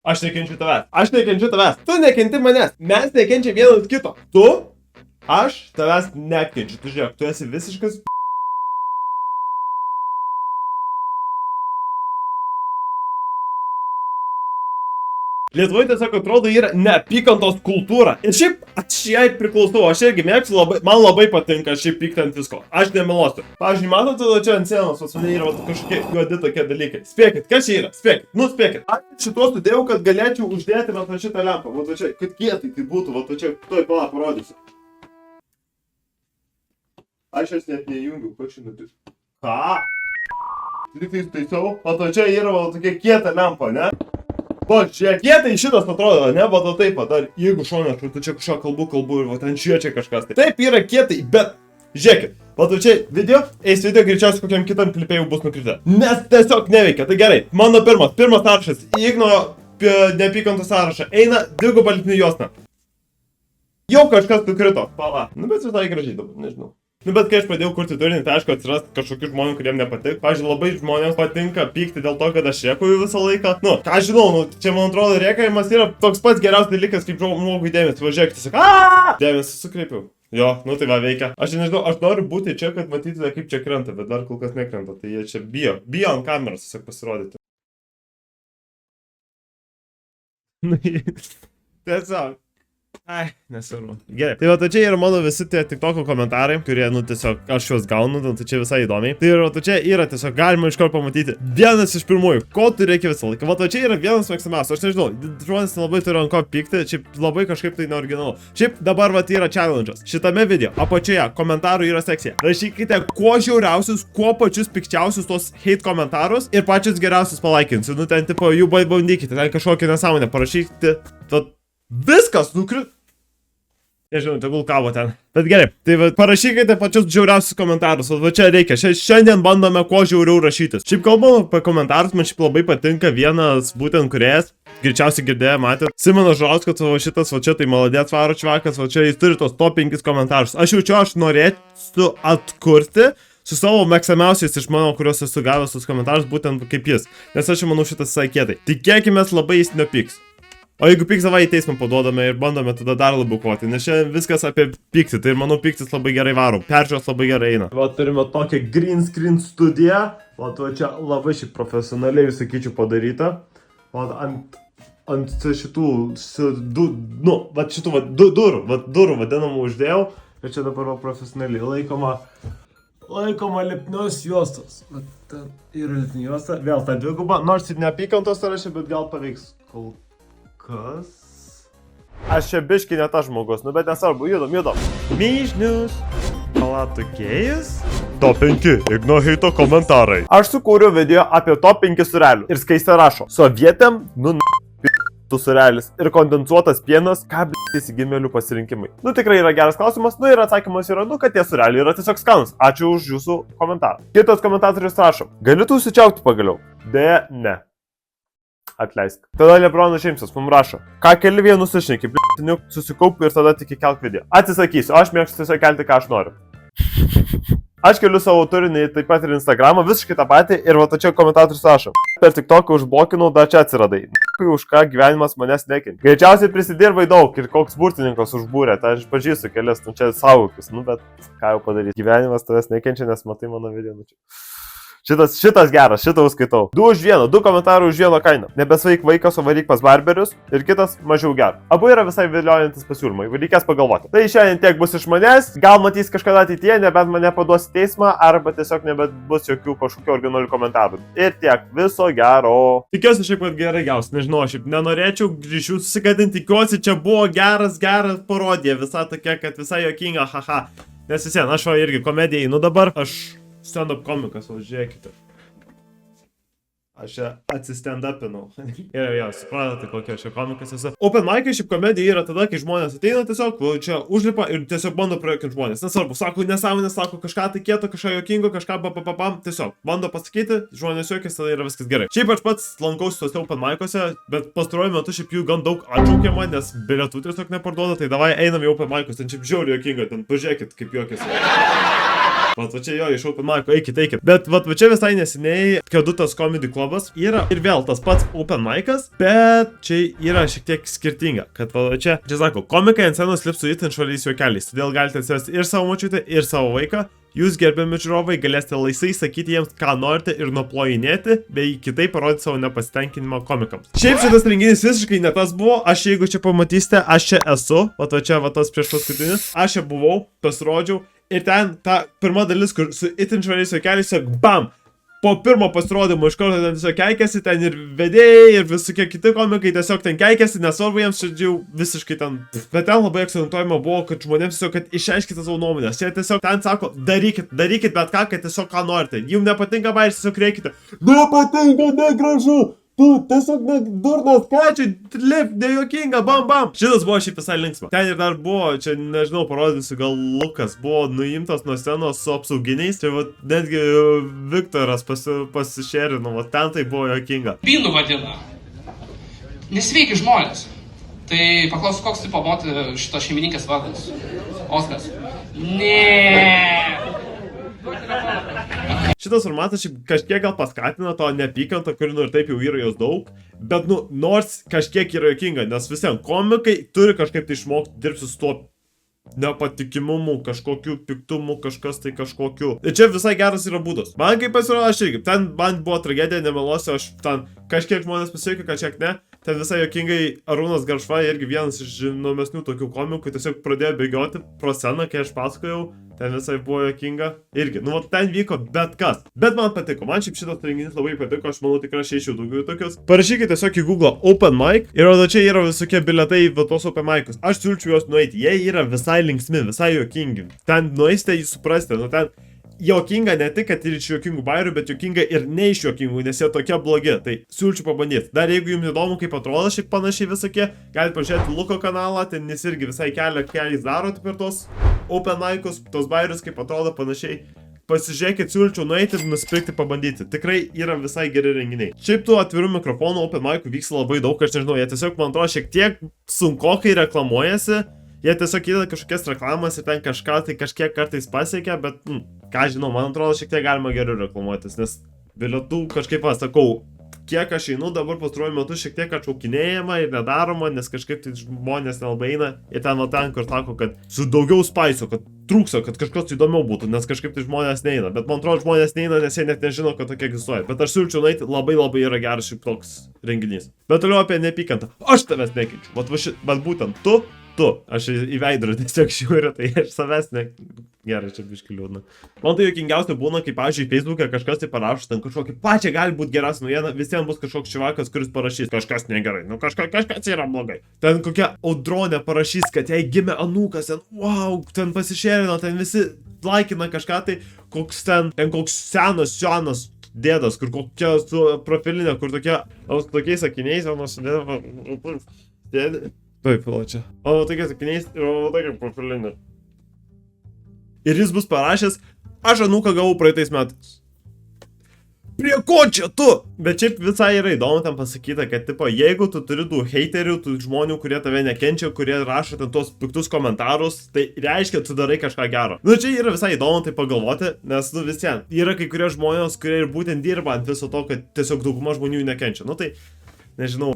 Aš nekenčiu tavęs. Aš nekenčiu tavęs. Tu nekenti manęs. Mes nekenčiam vienas kito. Tu, aš tavęs nekenčiu. Tu žiūrėk, tu esi visiškas... Lietuvoje tiesiog atrodo yra neapykantos kultūra. Ir šiaip aš jai priklausau, aš irgi mėgstu, man labai patinka šiaip pykti ant visko. Aš nemeluosiu. Pavyzdžiui, matote, čia ant sienos, pas mane yra kažkokie juodi tokie dalykai. Spėkit, kas čia yra? Spėkit, spėkit. Aš šituos sudėjau, kad galėčiau uždėti va šitą lempą. Va čia, kad kietai tai būtų, va čia, tuoj palą parodysiu. Aš jas net nejungiu, ko čia nutiks. Ką? Liktais taisau, o čia yra va tokia kieta lempa, ne? Va, žiūrėk, kietai šitas atrodo, ne, va, taip pat, ar jeigu šonė, tu čia kažką kalbu ir va, ten šviečia kažkas. Taip yra kietai, bet, žiūrėkit, va, čia video, video greičiausiai kokiam kitam klipė jau bus nukritę. Nes tiesiog neveikia, tai gerai, mano pirmas sąrašas, Igno neapykantos sąrašą, eina dvigubą lipnių juostą. Jau kažkas nukrito, pala, nu bet visai gražiai dabar, nežinau. Nu bet kai aš pradėjau kurti turinį, tai aišku atsiras kažkokių žmonių, kuriem nepatik. Pavyzdžiui, labai žmonėms patinka pykti dėl to, kad aš rėkauju visą laiką. Nu, ką aš žinau, nu, čia man atrodo rėkavimas yra toks pats geriausias dalykas, kaip žmogui dėmesį. Važiuok, tiesiog aaaaa! Dėmesį sukreipiau. Jo, nu tai va veikia. Aš nežinau, aš noriu būti čia, kad matytumėte, kaip čia krenta, bet dar kol kas nekrenta. Tai jie čia bijo ant kameros tiesiog pasirodyti. Tiesiog. Ai, nesvarbu. Gerai. Tai va, čia yra mano visi tie TikToko komentarai, kurie, nu, tiesiog aš juos gaunu, tai čia visai įdomiai. Tai va, čia yra tiesiog galima iš karto pamatyti vienas iš pirmųjų, ko tu reikia visą laiką. Va, čia yra vienas mėgstamiausias. Aš nežinau, žmonės labai turi ant ko pykti, šiaip labai kažkaip tai neoriginalu. Šiaip dabar va, yra challenge'as. Šitame video apačioje komentarų yra sekcija. Rašykite kuo žiauriausius, kuo pačius pikčiausius tos hate komentarus ir pačius geriausius palaikinsiu. Nu, ten tipo, jų bandykite, ten kažkokią nesąmonę parašykite. Viskas nukrit. Nežinau, tegul kavo ten. Bet gerai, tai va, parašykite pačius žiauriausius komentarus. Va čia reikia. Šiandien bandome kuo žiauriau rašytis. Šiaip kalbam apie komentarus, man šiaip labai patinka vienas būtent kūrėjas. Greičiausiai girdėję, matėt. Simonas Žauskas, va šitas, va čia tai maladėt varo čvakas, va čia jis turi tos top 5 komentarus. Aš jaučiu, aš norėčiau atkurti su savo mėgstamiausiais iš mano, kuriuos esu gavęs tos komentarus, būtent kaip jis. Nes aš manau šitas visai kietai. Tikėkimės labai jis nepyks. O jeigu pyks, davai į teismą paduodame ir bandome tada dar labiau kovoti, nes čia viskas apie pyktį, tai manau pyktis labai gerai varo, peržiūros labai gerai eina. Va, turime tokią green screen studiją, va, čia labai šiaip profesionaliai, sakyčiau, padaryta. Va, ant šitų, va, šitų, va, durų vadinamų uždėjau, ir čia dabar va, profesionaliai laikoma lipnios juostos. Va, ten yra lipni juosta, vėl ta dviguba, nors ir neapykantos sąraše, bet gal paveiks kol... Kas? Aš čia biški ne tas žmogus, nu bet nesvarbu, judam. Myžnius. Palatukėjus. Top 5 Igno heito komentarai. Aš sukūriau video apie top 5 surelių. Ir Skaistė rašo. Sovietėm, tu surelis. Ir kondensuotas pienas, ką įsigimėlių pasirinkimai. Nu tikrai yra geras klausimas, nu ir atsakymas yra, nu kad tie sureliai yra tiesiog skanus. Ačiū už jūsų komentarą. Kitas komentatorius rašo. Gali tu užsičiaupti pagaliau? Deja, ne. Atleisk. Tada Lebronas Džeimsas mums rašo. Ką keli vienu sušneki, susikaup ir tada tik įkelk video. Atsisakysiu, aš mėgstu tiesiog kelti, ką aš noriu. Aš keliu savo turinį taip pat ir Instagramą, visiškai tą patį ir va čia komentatorius rašo. Per TikToką užblokinau, dar čia atsiradai. Už ką gyvenimas manęs nekenčia. Greičiausiai prisidirbai daug ir koks burtininkas užbūrė, tai aš pažįstu kelias, nu čia saugokis, nu bet ką jau padaryti. Gyvenimas tavęs nekenčia, nes matai mano video. Šitas geras, šitą skaitau. 2 už 1, 2 komentarų už 1 kainą. Nebesvaik vaikas, o varyk pas barberius. Ir kitas mažiau gerą. Abu yra visai viliojantis pasiūlymai, reikės pagalvoti. Tai šiandien tiek bus iš manęs, gal matys kažkada ateityje, nebent mane paduos į teismą, arba tiesiog nebus jokių kažkokių originalių komentarų. Ir tiek, viso gero. Tikiuosi šiaip, kad gerai gaus, nežinau, aš nenorėčiau grįžti susigadinti, tikiuosi čia buvo geras parodija, visa tokia, kad visai jokinga, haha. Nes vis vien, aš va irgi komedijai, nu dabar aš stand-up komikas, o žiūrėkite. Aš čia atsistendapinau. Ir jo, suprantate, kokia aš čia komikas esu. Open mic'ai šiaip komedija yra tada, kai žmonės ateina tiesiog, čia užlipa ir tiesiog bando prajuokinti žmonės. Nesvarbu, sako nesąmonės, sako kažką tai kieto, kažką jokingo, kažką tiesiog bando pasakyti, žmonės juokės, tada yra viskas gerai. Šiaip aš pats lankausi tuose open mic'uose, bet pastaruoju metu šiaip jų gan daug atšaukiama, nes bilietų tiesiog neparduoda, tai davai einam į open mic'us, ten šiaip žiauriai jokinga, ten pažiūrėkit, kaip juokėsi. Vat va čia jo iš Open Mic'o, eikit. Bet vat va čia visai neseniai Kedutas Comedy Clubas yra ir vėl tas pats Open Mic'as, bet čia yra šiek tiek skirtinga. Kad va čia sako, komikai ant scenos lips su itin švariais juokeliais, todėl galite atsivesti ir savo močiutę, ir savo vaiką. Jūs, gerbiami žiūrovai, galėsite laisvai sakyti jiems, ką norite ir nuplojinėti, bei kitaip parodyti savo nepasitenkinimą komikams. Šiaip šitas renginys visiškai ne tas buvo, aš jeigu čia pamatysite, aš čia esu, va čia va tas prieš paskutinis, aš čia buvau, pasirodžiau, ir ten ta pirma dalis, kur su itin švariais juokeliais, bam! Po pirmo pasirodymo iš karto ten tiesiog keikėsi, ten ir vedėjai, ir visokie kiti komikai tiesiog ten keikėsi, nesvarbu jiems, čia jau visiškai ten. Bet ten labai akcentuojama buvo, kad žmonėms tiesiog, kad išaiškite savo nuomonės. Jie tiesiog ten sako, darykit bet ką, kad tiesiog ką norite. Jums nepatinka bairis, tiesiog reikite. Nepatinka, negražu! Tu tiesiog durnas, ką čia, lip, nejuokinga, bam. Šitas buvo šiaip visai linksma. Ten ir dar buvo, čia nežinau, parodysiu, gal Lukas buvo nuimtas nuo scenos su apsauginiais. Čia va, netgi Viktoras pasišerino, va ten tai buvo juokinga. Pynų vadina. Nesveiki žmonės. Tai paklausiu, koks tipo šito šeimininkės vardas? Oskaras. Šitas formatas šiaip kažkiek gal paskatina to neapykantą, kuri ir taip jau yra jos daug, bet nors kažkiek yra juokinga, nes visiems komikai turi kažkaip tai išmokti dirbti su tuo nepatikimumu, kažkokiu piktumu, kažkas tai kažkokiu. Ir čia visai geras yra būdas. Man kaip pasirodo, aš irgi, ten man buvo tragedija, nemeluosiu, aš ten kažkiek žmonės pasiekiu, kažkiek ne. Ten visai juokingai Arūnas Garšva irgi vienas iš žinomesnių tokių komikų tiesiog pradėjo bėgioti pro sceną, kai aš pasakojau, ten visai buvo juokinga. Irgi, ten vyko bet kas. Bet man patiko, man šiaip šitas renginys labai patiko, aš manau tikrai aš eičiau daugiau tokius. Parašykite tiesiog į Google Open Mic ir čia yra visokie bilietai į tos Open Mic'us. Aš siūlyčiau juos nueiti, jie yra visai linksmi, visai juokingi. Ten nueisite, jūs suprasite, ten juokinga ne tik, kad ir iš juokingų bairių, bet juokinga ir ne iš juokingų, nes jie tokie blogi. Tai siūlyčiau pabandyti. Dar jeigu jums įdomu, kaip atrodo šiaip panašiai visokie, galite pažiūrėti Luko kanalą, ten jis irgi visai kelia, ką jis daro per tos Open Mic'us, tos bairius, kaip atrodo panašiai. Pasižiūrėkit, siūlyčiau nueiti ir nusipirkti pabandyti. Tikrai yra visai geri renginiai. Šiaip tų atvirų mikrofonų Open Mic'ų vyksta labai daug, aš nežinau, jie tiesiog, man atrodo, šiek tiek sunkokai reklamuojasi. Jie tiesiog įdeda kažkokias reklamas ir ten kažką tai kažkiek kartais pasiekia, bet, ką žinau, man atrodo, šiek tiek galima geriau reklamuotis, nes bilietų kažkaip pasakau, kiek aš einu dabar pastaruoju metu šiek tiek atšaukinėjama ir nedaroma, nes kažkaip tai žmonės nelabai eina. Ir ten kur sako, kad su daugiau spaiso, kad trūkso, kad kažkas įdomiau būtų, nes kažkaip tai žmonės neina. Bet man atrodo, žmonės neina, nes jie net nežino, kad tokia egzistuoja. Bet aš siūlyčiau nueiti, labai yra geras šiaip toks renginys. Bet toliau apie neapykantą. Aš tavęs nekenčiu. Bet būtent tu. Aš į veidrodį tiesiog žiūriu, tai aš savęs ne... Gerai, čia biškį liūdna. Man tai juokingiausia būna, kaip, pavyzdžiui, Facebook'e kažkas tai parašo, ten kažkokį pačią gali būti geras naujiena, visiems bus kažkoks čivakas, kuris parašys, kažkas negerai, kažkas yra blogai. Ten kokia audronė parašys, kad jai gimė anūkas, ten, wow, ten pasišerino, ten visi laikina kažką, tai koks senas dėdas, kur kokia su profilinė, kur tokiais sakiniais, taip, čia. O tokie sakiniais ir tokia profilinė. Ir jis bus parašęs, aš anūką gavau praeitais metais. Prie ko čia tu? Bet šiaip visai yra įdomu ten pasakyta, kad tipo, jeigu tu turi tų heiterių, tų žmonių, kurie tave nekenčia, kurie rašo ten tos piktus komentarus, tai reiškia, tu darai kažką gero. Čia yra visai įdomu tai pagalvoti, nes vis vien yra kai kurie žmonės, kurie ir būtent dirba ant viso to, kad tiesiog dauguma žmonių nekenčia. Tai, nežinau.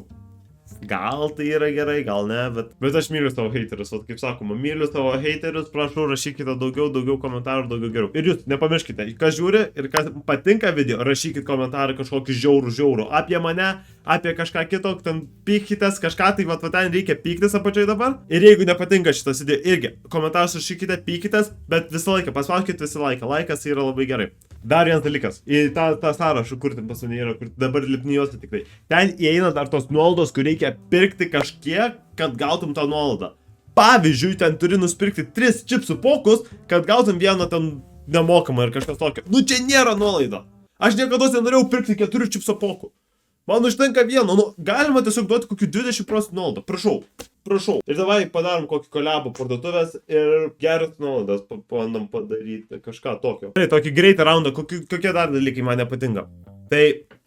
Gal tai yra gerai, gal ne, bet aš myliu savo heiterius, kaip sakoma, myliu savo heiterius, prašau, rašykite daugiau komentarų, daugiau geriau. Ir jūs nepamirškite, kas žiūri ir kas patinka video, rašykite komentarą kažkokį žiaurų, apie mane, apie kažką kito, ten pykitės kažką, tai va ten reikia pyktis apačiai dabar. Ir jeigu nepatinka šitas video, irgi komentarus rašykite, pykitės, bet visą laiką, paspauskite visą laiką, laikas yra labai gerai. Dar vienas dalykas, į tą sąrašą, kur ten pas mane yra, kur dabar lipnijuosi tikrai. Ten įeina dar tos nuolaidos, kur reikia pirkti kažkiek, kad gautum tą nuolaidą. Pavyzdžiui, ten turi nusipirkti 3 čipsų pokus, kad gautum vieną ten nemokamą ir kažkas tokio. Čia nėra nuolaida. Aš niekada nenorėjau pirkti 4 čipsų pokų. Man užtenka vieno, galima tiesiog duoti kokių 20% nuolaidą. Prašau. Ir davai padarom kokį kolabą parduotuvės ir geras nuolaidas bandom padaryti kažką tokio. Tai tokį greitą raundą, kokie dar dalykai man nepatinka. Tai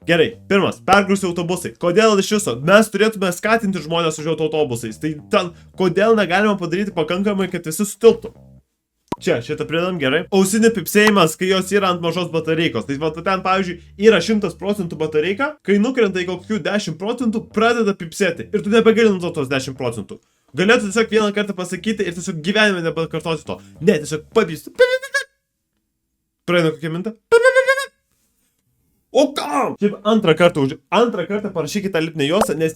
gerai, pirmas, pergrūsti autobusai. Kodėl iš viso? Mes turėtume skatinti žmonės važiuoti autobusais. Tai ten, kodėl negalima padaryti pakankamai, kad visi sutilptų? Čia, šitą pridam gerai. Ausinė pipsėjimas, kai jos yra ant mažos batareikos. Tai va, ten, pavyzdžiui, yra 100% batareika, kai nukrenta į kokių 10%, pradeda pipsėti. Ir tu nebegali nuo tos 10%. Galėtų tiesiog vieną kartą pasakyti ir tiesiog gyvenime nebekartoti to. Ne, tiesiog pavyzdžiui. Praeina kokią mintą. O kam? Šiaip antrą kartą parašykite lipnę juostą, nes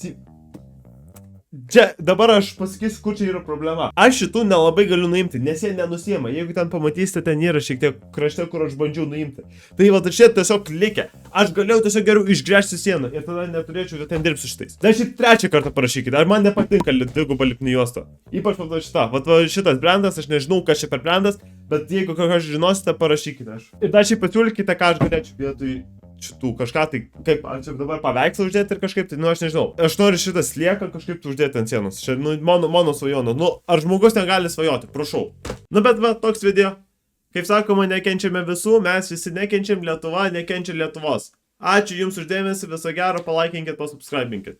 čia dabar aš pasakysiu, kur čia yra problema. Aš šitų nelabai galiu nuimti, nes jie nenusiema. Jeigu ten pamatysite, ten yra šiek tiek krašte, kur aš bandžiau nuimti. Tai va, čia tiesiog likę. Aš galėjau tiesiog geriau išgręžti sieną ir tada neturėčiau ten dirbti su šitais. Dar šiaip trečią kartą parašykite, ar man nepatinka dviguba lipni juosta. Ypač va šita. Va šitas brandas, aš nežinau, kas čia per brandas, bet jeigu kažką žinosite, parašykite aš. Ir dar šiaip pasiūlykite, ką aš galėčiau vietoj šitų kažką, tai kaip, ar čia dabar paveikslą uždėti ir kažkaip, tai, aš nežinau. Aš noriu šitą slieką kažkaip uždėti ant sienos. Čia, mano svajonė. Ar žmogus negali svajoti, prašau. Bet va, toks video. Kaip sakoma, nekenčiame visų, mes visi nekenčiam, Lietuva nekenčia Lietuvos. Ačiū Jums uždėmesi, viso gero, palaikinkit, pasubscribinkit.